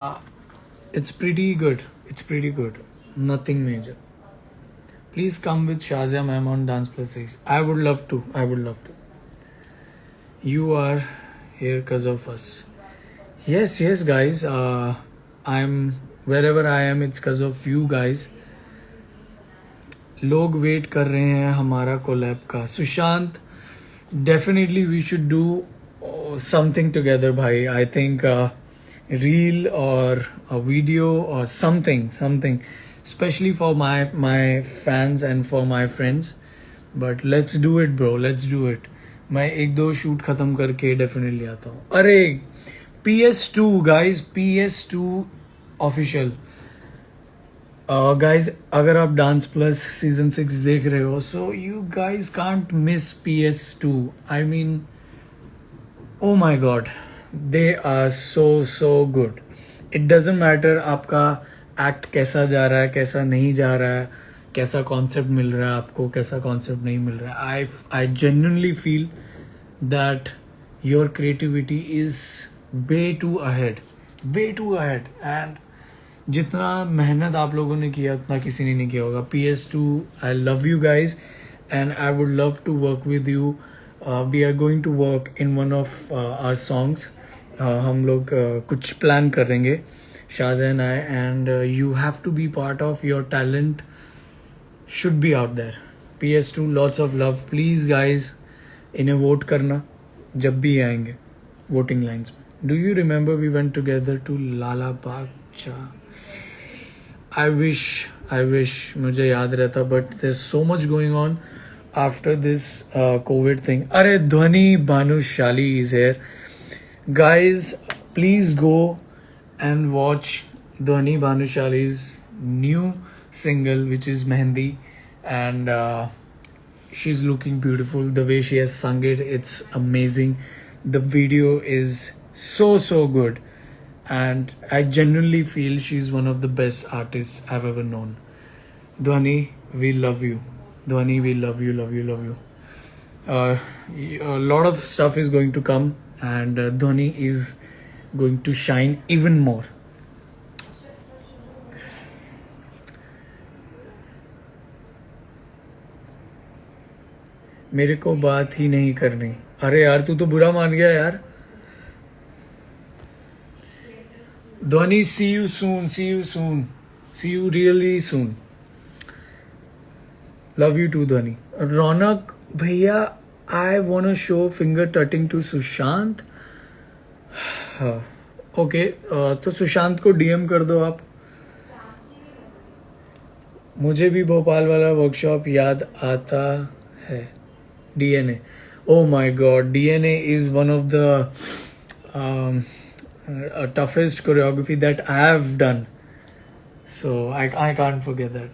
It's pretty good. It's pretty good. Nothing major. Please come with Shazia ma'am on Dance Plus 6. I would love to. I would love to. You are here because of us. Yes, yes, guys. I'm wherever I am. It's because of you guys. लोग wait कर रहे हैं हमारा collab का. Sushant, definitely we should do something together, bhai. I think reel or a video or something, especially for my fans and for my friends. But let's do it, bro. Let's do it. मैं एक दो shoot खत्म करके definitely आता हूँ. अरे PS2 guys, PS2 official. Guys अगर आप डांस प्लस सीजन 6 देख रहे हो, so you guys can't miss PS2. I mean, oh my god, they are so good. It doesn't matter आपका एक्ट कैसा जा रहा है, कैसा नहीं जा रहा है, कैसा कॉन्सेप्ट मिल रहा है आपको, कैसा कॉन्सेप्ट नहीं मिल रहा है. I genuinely feel that your creativity is way too ahead. And जितना मेहनत आप लोगों ने किया उतना किसी ने नहीं किया होगा. PS2, I love you guys and I would love to work with you. We are going to work in one of our songs. हम लोग कुछ प्लान करेंगे, Shaz and I, and you have to be part of. Your talent should be out there. PS2, lots of love. Please guys इन्हें vote करना जब भी आएंगे voting lines में. Do you remember we went together to लाला बाग चा? I wish मुझे याद रहता, but there's so much going on after this COVID thing. अरे ध्वनि Bhanushali is here. Guys, please go and watch Dhwani Bhanushali's new single, which is Mehendi, and she's looking beautiful. The way she has sung it, it's amazing. The video is so good. And I genuinely feel she's one of the best artists I've ever known. Dhwani, we love you. Dhwani, we love you. A lot of stuff is going to come, and Dhwani is going to shine even more. मेरे को बात ही नहीं करनी. अरे यार, तू तो बुरा मान गया यार. Dhwani, see you soon. See you really soon. Love you too, Dhwani. Ronak, भैया, I want to show finger tutting to Sushant. Okay, तो सुशांत को DM कर दो आप. मुझे भी भोपाल वाला वर्कशॉप याद आता है. DNA. Oh my God, DNA is one of the toughest choreography that I have done. So I can't forget that.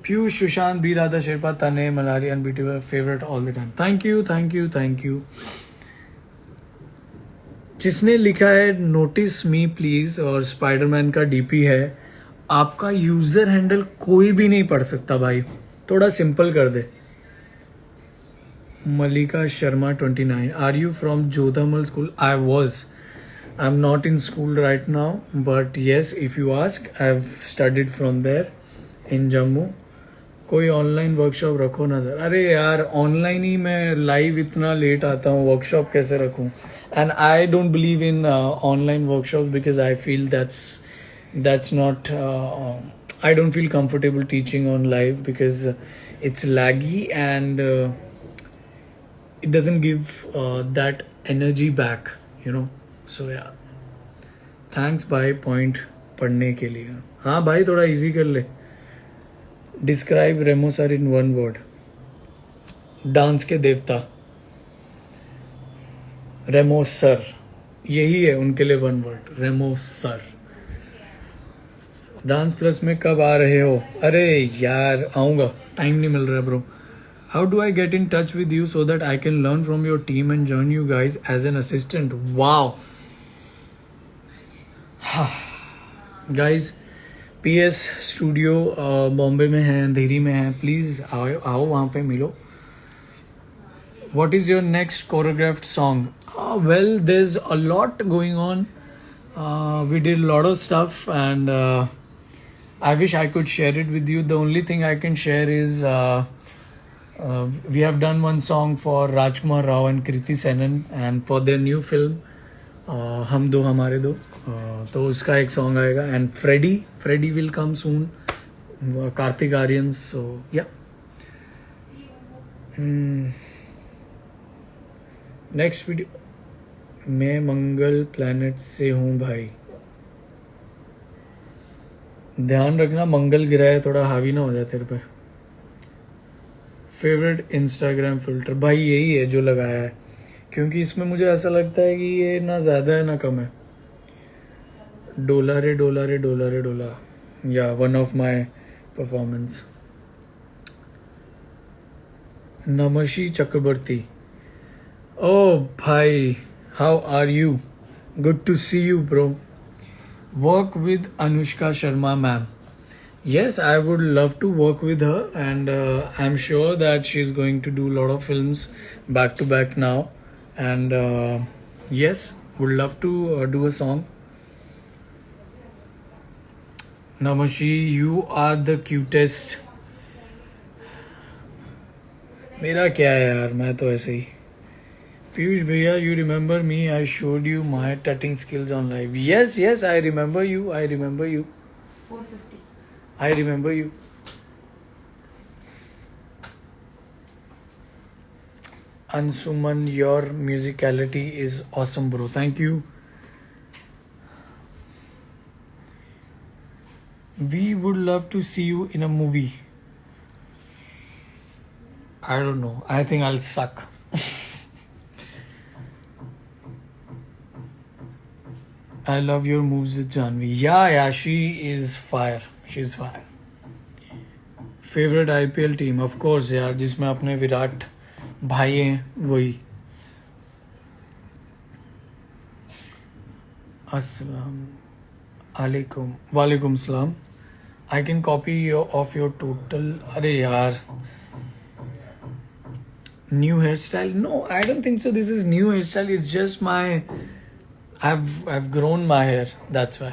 Piyush, Sushant, B. Radha Sherpa, Tane, Malari, unbeatable, favorite all the time. Thank you. जिसने लिखा है notice me please और Spiderman का DP है, आपका user handle कोई भी नहीं पढ़ सकता भाई. थोड़ा सिंपल कर दे. Malika Sharma 29. Are you from Jodhamal school? I'm not in school right now, but yes, if you ask, I've studied from there in Jammu. कोई ऑनलाइन वर्कशॉप रखो ना सर. अरे यार, ऑनलाइन ही मैं लाइव इतना लेट आता हूँ, वर्कशॉप कैसे रखूँ? And I don't believe in online workshop because I feel that's not I don't feel comfortable teaching on live because it's laggy and it doesn't give that energy back, you know. So yeah, thanks भाई point पढ़ने के लिए. हाँ भाई, थोड़ा easy कर ले. Describe Remo sir in one word. Dance के देवता रेमो सर, यही है उनके लिए वन वर्ड, रेमो सर. डांस प्लस में कब आ रहे हो? अरे यार, आऊँगा, टाइम नहीं मिल रहा bro. How do I get in touch with you so that I can learn from your team and join you guys as an assistant? Wow guys, PS studio Bombay में है, अंधेरी में है. प्लीज़ आओ वहाँ पे मिलो. What is your next choreographed song? Well, there is a lot going on. We did a lot of stuff, and I wish I could share it with you. The only thing I can share is we have done one song for Rajkumar Rao and Kriti Senan, and for their new film हम दो हमारे दो, तो उसका एक song आएगा. And Freddy will come सून, कार्तिक आर्यन. सो या next video. मैं मंगल प्लैनेट से हूँ भाई. ध्यान रखना मंगल ग्रह थोड़ा हावी ना हो जाए तेरे पे. फेवरेट इंस्टाग्राम फिल्टर भाई यही है जो लगाया है, क्योंकि इसमें मुझे ऐसा लगता है कि ये ना ज़्यादा है ना कम है. डोला रे डोला रे डोला रे डोला, या one of my performance. Namashi Chakraborty. Oh भाई, how are you? Good to see you bro. Work with Anushka Sharma ma'am. Yes, I would love to work with her, and I'm sure that she's going to do a lot of films back to back now. And yes, would love to do a song. Namashi, you are the cutest. मेरा क्या है यार, मैं तो ऐसे ही. पीयूष भैया, you remember me? I showed you my tutting skills on live. Yes, I remember you. 450. I remember you. Ansuman, your musicality is awesome, bro. Thank you. We would love to see you in a movie. I don't know. I think I'll suck. I love your moves with Janvi. Yeah, she is fire. She's fire. Favourite IPL team of course यार, जिसमें अपने विराट भाई हैं वही. अस्सलाम वालेकुम. वालेकुम सलाम. I can copy of your total. अरे यार, new hair style? No, I don't think so. This is new hair style. It's just my I've grown my hair, that's why.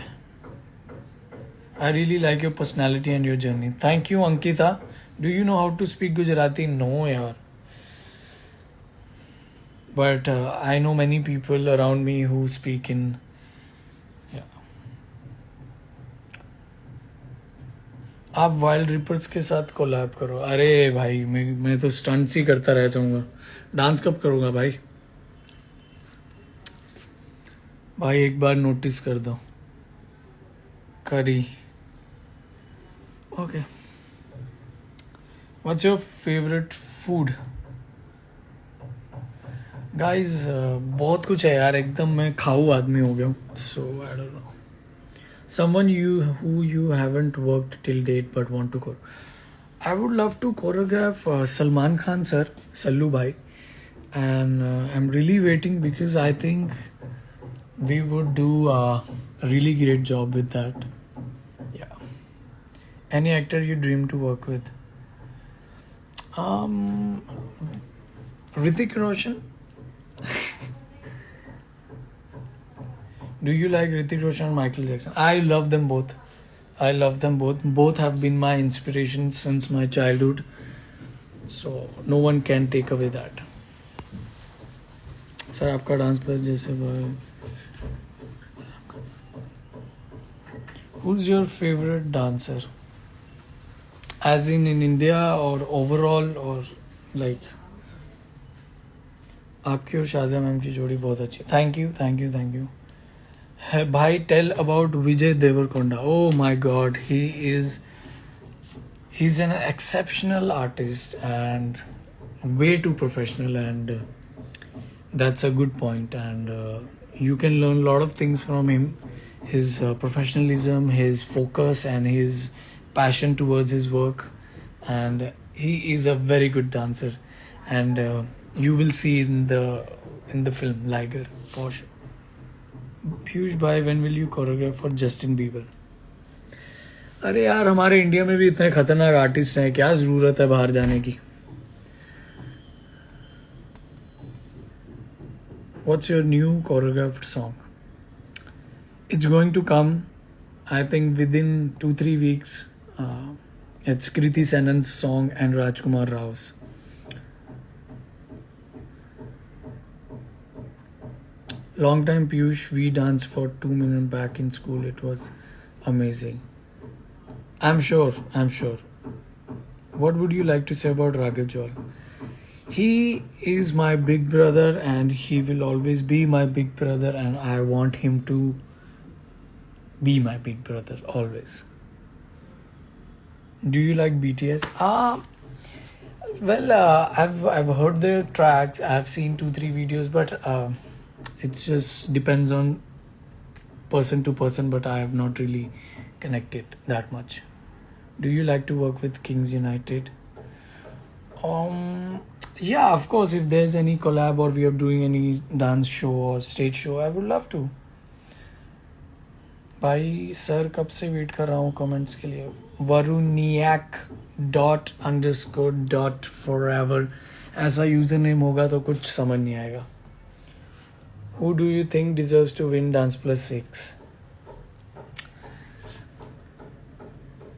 I really like your personality and your journey. Thank you, Ankita. Do you know how to speak Gujarati? No, yaar. But I know many people around me who speak in. Yeah. आप wild reapers के साथ collab करो. अरे भाई, मैं तो stunts ही करता रह जाऊंगा. डांस कब करूंगा भाई? भाई एक बार नोटिस कर दो. करी. Okay. What's your favourite food? Guys बहुत कुछ है यार, एकदम मैं खाऊ आदमी हो गया हूँ. So I don't know. Someone who you haven't worked till date but want to go. I would love to choreograph Salman Khan sir, Sallu bhai, and I'm really waiting because I think we would do a really great job with that. Yeah. Any actor you dream to work with? Hrithik Roshan. Do you like Hrithik Roshan and Michael Jackson? I love them both. Both have been my inspiration since my childhood. So no one can take away that. Sir, आपका dance plus जैसे Who's your favorite dancer? As in India or overall, or like? आपकी और शाज़ा ma'am की जोड़ी बहुत अच्छी. Thank you. भाई, tell about Vijay Devarkonda. Oh my God, he's an exceptional artist and way too professional, and that's a good point. And you can learn a lot of things from him. His professionalism, his focus, and his passion towards his work, and he is a very good dancer, and you will see in the film Liger for sure. Piyush bhai, when will you choreograph for Justin Bieber? अरे यार, हमारे India में भी इतने खतरनाक artist हैं, क्या जरूरत है बाहर जाने की. What's your new choreographed song? It's going to come, I think, within 2-3 weeks. It's Kriti Senan's song and Rajkumar Rao's. Long time Piyush, we danced for 2 minutes back in school. It was amazing. I'm sure. What would you like to say about Raghav Jol? He is my big brother and he will always be my big brother, and I want him to be my big brother always. Do you like BTS? I've heard their tracks. I've seen 2-3 videos, but it just depends on person to person. But I have not really connected that much. Do you like to work with Kings United? Yeah, of course. If there's any collab or we are doing any dance show or stage show, I would love to. भाई sir कब से wait कर रहा हूँ comments के लिए. varuniac._.forever ऐसा user name होगा तो कुछ समझ नहीं आएगा. Who do you think deserves to win Dance Plus 6?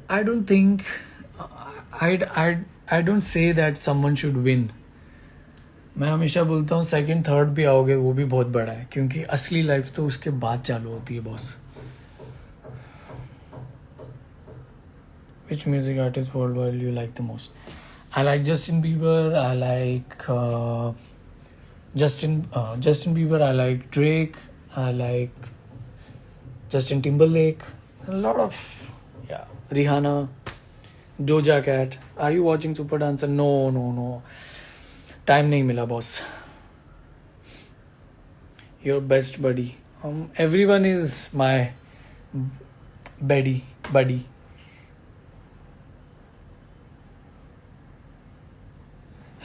I don't think I don't say that someone should win. मैं हमेशा बोलता हूँ सेकंड थर्ड भी आओगे वो भी बहुत बड़ा है, क्योंकि असली लाइफ तो उसके बाद चालू होती है boss. Which music artist worldwide you like the most? I like Justin Bieber. I like Justin Bieber. I like Drake. I like Justin Timberlake. A lot of Rihanna, Doja Cat. Are you watching Super Dancer? No. Time nahi mila, boss. Your best buddy. Everyone is my buddy.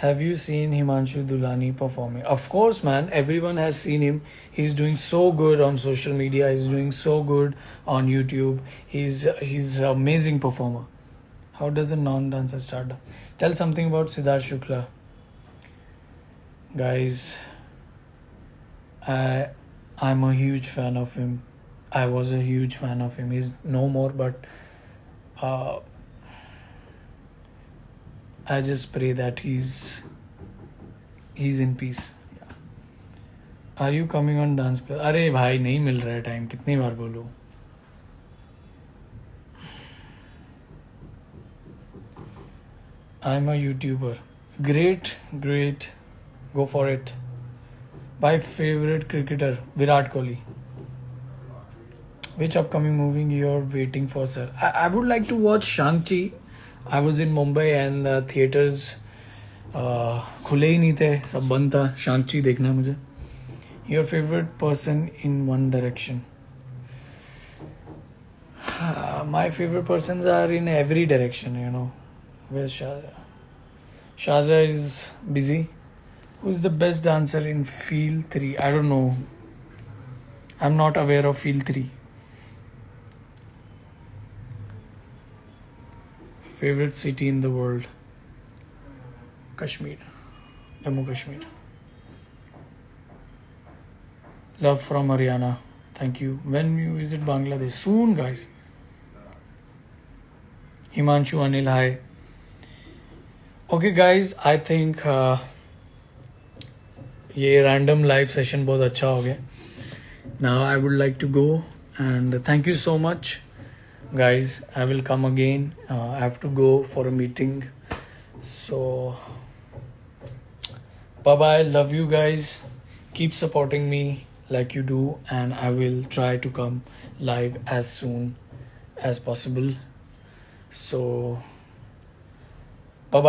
Have you seen Himanshu Dulani performing? Of course, man. Everyone has seen him. He's doing so good on social media. He's doing so good on YouTube. He's an amazing performer. How does a non-dancer start? Tell something about Siddharth Shukla. Guys, I'm a huge fan of him. I was a huge fan of him. He's no more, but I just pray that he's in peace. Yeah. Are you coming on Dance Plus? अरे भाई नहीं मिल रहा है time, कितनी बार बोलूं. I'm a YouTuber. Great. Go for it. My favorite cricketer, Virat Kohli. Which upcoming movie you're waiting for, sir? I would like to watch Shang-Chi. I was in Mumbai and the theaters खुले ही नहीं थे, सब बंद था. Shang-Chi देखना है मुझे. Your favorite person in One Direction? My favorite persons are in every direction, you know. Where's Shaza? Shaza is busy. Who's the best dancer in Feel 3? I don't know. I'm not aware of Feel 3. Favorite city in the world? Kashmir. Jammu Kashmir. Love from Haryana. Thank you. When you visit Bangladesh? Soon, guys. Himanshu Anil, hi. Okay, guys. I think ये random live session बहुत अच्छा हो गया. Now I would like to go and thank you so much, guys. I will come again. I have to go for a meeting. So bye. Love you guys. Keep supporting me like you do, and I will try to come live as soon as possible. So bye.